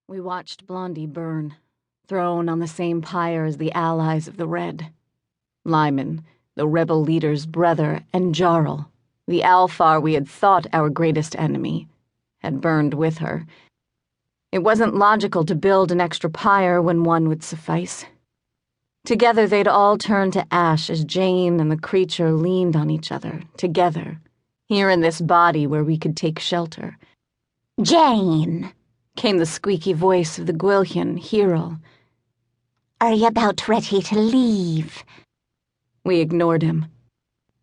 We watched Blondie burn, thrown on the same pyre as the allies of the Red. Lyman, the rebel leader's brother, and Jarl, the Alfar we had thought our greatest enemy, had burned with her. It wasn't logical to build an extra pyre when one would suffice. Together they'd all turned to ash as Jane and the creature leaned on each other, together, here in this body where we could take shelter. "Jane," came the squeaky voice of the Gwyllion, Hero. "are you about ready to leave?" We ignored him.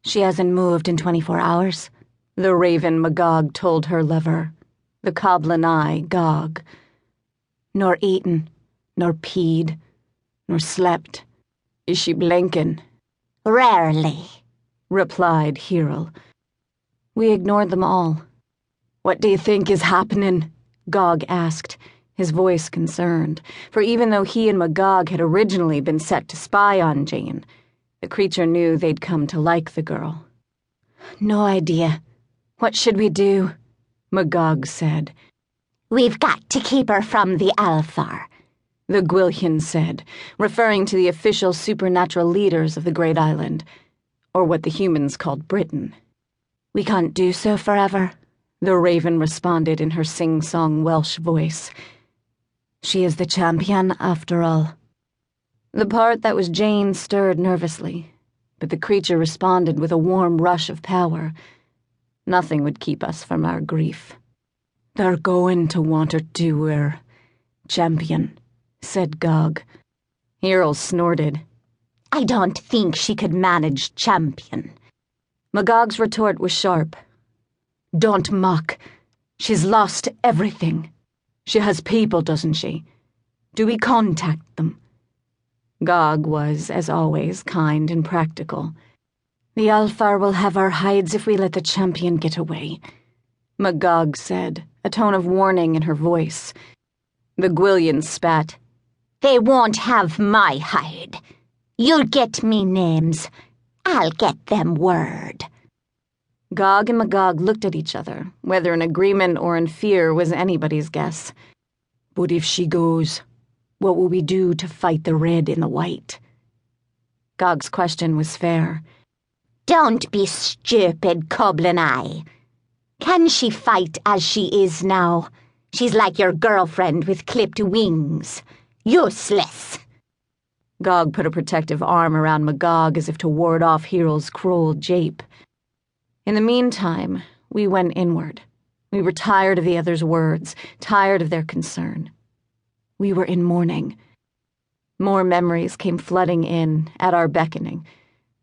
"She hasn't moved in 24 hours, the raven Magog told her lover, the coblin eye Gog. Nor eaten, nor peed, nor slept. Is she blinking?" "Rarely," replied Hero. We ignored them all. "What do you think is happening?" Gog asked, his voice concerned, for even though he and Magog had originally been set to spy on Jane, the creature knew they'd come to like the girl. "No idea. What should we do?" Magog said. "We've got to keep her from the Alfar," the Gwyllion said, referring to the official supernatural leaders of the Great Island, or what the humans called Britain. "We can't do so forever," the raven responded in her sing-song Welsh voice. "She is the champion, after all." The part that was Jane stirred nervously, but the creature responded with a warm rush of power. Nothing would keep us from our grief. "They're going to want her to her champion," said Gog. Hero snorted. "I don't think she could manage champion." Magog's retort was sharp. "Don't mock. She's lost everything. She has people, doesn't she? Do we contact them?" Gog was, as always, kind and practical. "The Alfar will have our hides if we let the champion get away," Magog said, a tone of warning in her voice. The Gwyllion spat. "They won't have my hide. You'll get me names. I'll get them word." Gog and Magog looked at each other, whether in agreement or in fear was anybody's guess. "But if she goes, what will we do to fight the Red and the White?" Gog's question was fair. "Don't be stupid, Coblin Eye. Can she fight as she is now? She's like your girlfriend with clipped wings. Useless." Gog put a protective arm around Magog as if to ward off Hero's cruel jape. In the meantime, we went inward. We were tired of the others' words, tired of their concern. We were in mourning. More memories came flooding in, at our beckoning.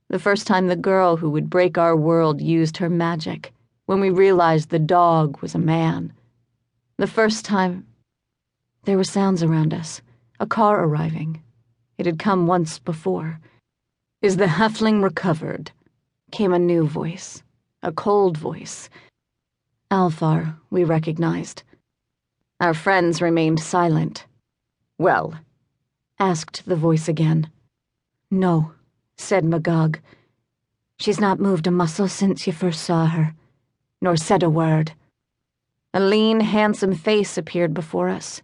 The first time the girl who would break our world used her magic, when we realized the dog was a man. The first time... There were sounds around us, a car arriving. It had come once before. "Is the halfling recovered?" came a new voice, a cold voice. Alfar, we recognized. Our friends remained silent. "Well?" asked the voice again. "No," said Magog. "She's not moved a muscle since you first saw her, nor said a word." A lean, handsome face appeared before us.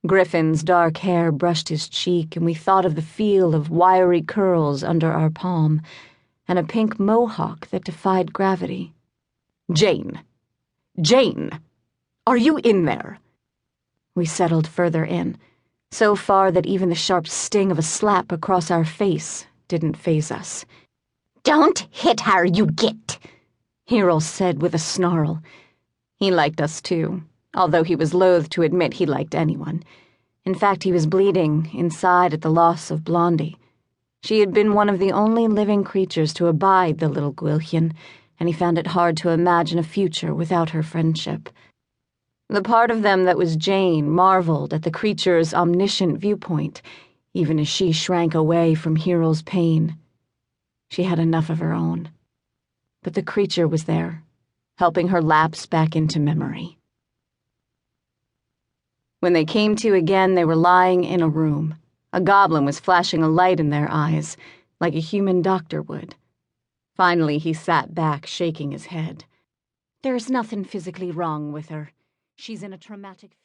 Griffin's dark hair brushed his cheek, and we thought of the feel of wiry curls under our palm, and a pink mohawk that defied gravity. "Jane! Jane! Are you in there?" We settled further in, so far that even the sharp sting of a slap across our face didn't faze us. "Don't hit her, you git," Hero said with a snarl. He liked us too, although he was loath to admit he liked anyone. In fact, he was bleeding inside at the loss of Blondie. She had been one of the only living creatures to abide the little Gwyllion, and he found it hard to imagine a future without her friendship. The part of them that was Jane marveled at the creature's omniscient viewpoint, even as she shrank away from Hero's pain. She had enough of her own. But the creature was there, helping her lapse back into memory. When they came to again, they were lying in a room. A goblin was flashing a light in their eyes, like a human doctor would. Finally, he sat back, shaking his head. "There's nothing physically wrong with her. She's in a traumatic